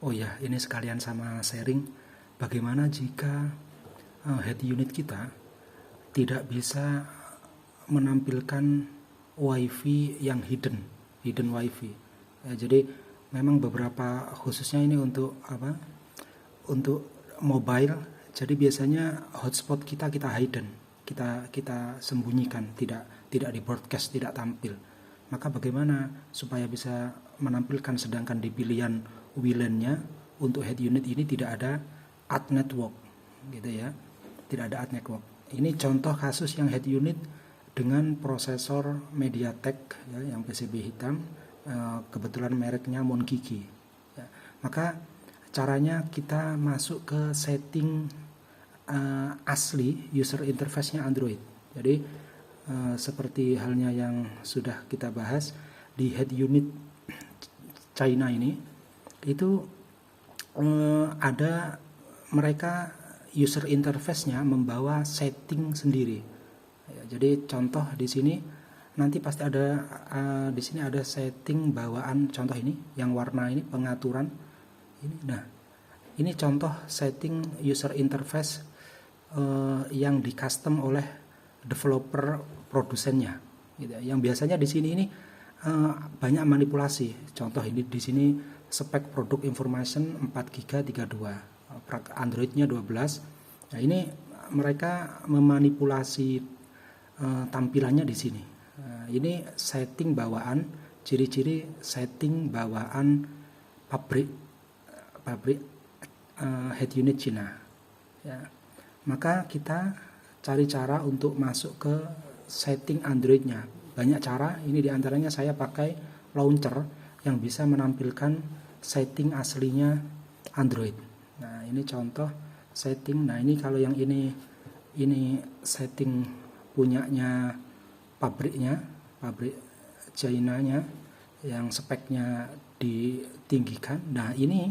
Oh ya, ini sekalian sama sharing bagaimana jika head unit kita tidak bisa menampilkan WiFi yang hidden WiFi. Jadi memang beberapa khususnya ini untuk Untuk mobile. Jadi biasanya hotspot kita hidden, kita sembunyikan, tidak di broadcast, tidak tampil. Maka bagaimana supaya bisa menampilkan, sedangkan di pilihan WLAN-nya untuk head unit ini tidak ada ad network, gitu ya, tidak ada ad network. Ini contoh kasus yang head unit dengan prosesor MediaTek ya, yang PCB hitam, kebetulan mereknya Monkiki. Ya. Maka caranya kita masuk ke setting asli user interface-nya Android. Jadi seperti halnya yang sudah kita bahas di head unit China ini, itu ada mereka user interface-nya membawa setting sendiri. Ya, jadi contoh di sini nanti pasti ada di sini ada setting bawaan, contoh ini yang warna ini pengaturan ini. Nah, ini contoh setting user interface yang di custom oleh developer produsennya, gitu. Yang biasanya di sini ini banyak manipulasi. Contoh ini di sini spek produk information 4 GB 32, Androidnya 12. Nah, ini mereka memanipulasi tampilannya di sini. Ini setting bawaan, ciri-ciri setting bawaan pabrik head unit Cina. Ya. Maka kita cari cara untuk masuk ke setting Androidnya. Banyak cara, ini diantaranya saya pakai launcher yang bisa menampilkan setting aslinya Android. Nah, ini contoh setting. Nah, ini kalau yang ini setting punyanya pabrik China-nya yang speknya ditinggikan. Nah, ini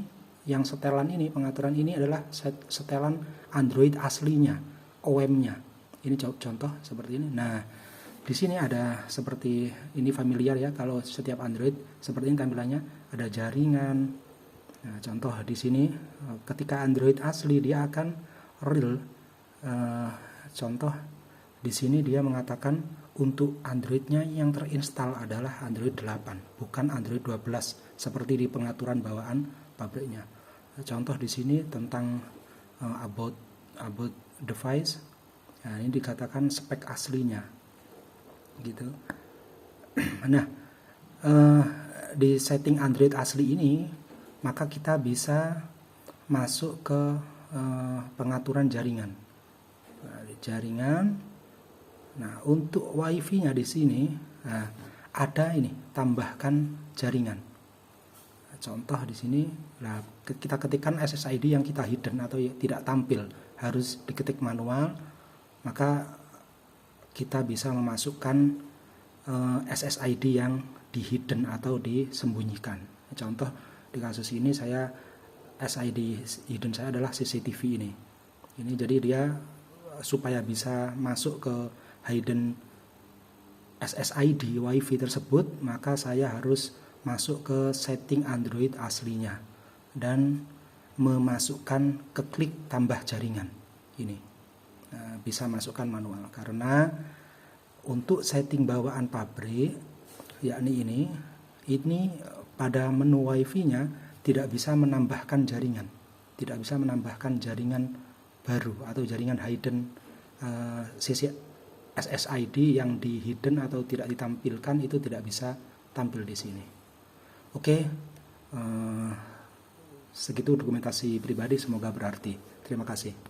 yang setelan ini, pengaturan ini adalah setelan Android aslinya, OEM-nya. Ini contoh seperti ini. Nah, di sini ada seperti ini familiar ya, kalau setiap Android seperti ini tampilannya, ada jaringan. Nah, contoh di sini ketika Android asli dia akan real. Contoh di sini dia mengatakan untuk Androidnya yang terinstall adalah Android 8, bukan Android 12 seperti di pengaturan bawaan pabriknya. Contoh di sini tentang about device. Nah, ini dikatakan spek aslinya, gitu. Nah, di setting Android asli ini, maka kita bisa masuk ke pengaturan jaringan. Nah, di jaringan. Nah, untuk WiFi-nya di sini, nah, ada ini tambahkan jaringan. Nah, contoh di sini, nah, kita ketikkan SSID yang kita hidden atau tidak tampil, harus diketik manual. Maka kita bisa memasukkan SSID yang di hidden atau disembunyikan. Contoh di kasus ini saya SID hidden saya adalah CCTV ini. Ini jadi dia supaya bisa masuk ke hidden SSID WiFi tersebut, maka saya harus masuk ke setting Android aslinya dan memasukkan ke klik tambah jaringan ini. Nah, bisa masukkan manual karena untuk setting bawaan pabrik yakni ini pada menu WiFi-nya tidak bisa menambahkan jaringan, baru atau jaringan hidden SSID yang di hidden atau tidak ditampilkan itu tidak bisa tampil di sini. Oke, segitu dokumentasi pribadi, semoga berarti. Terima kasih.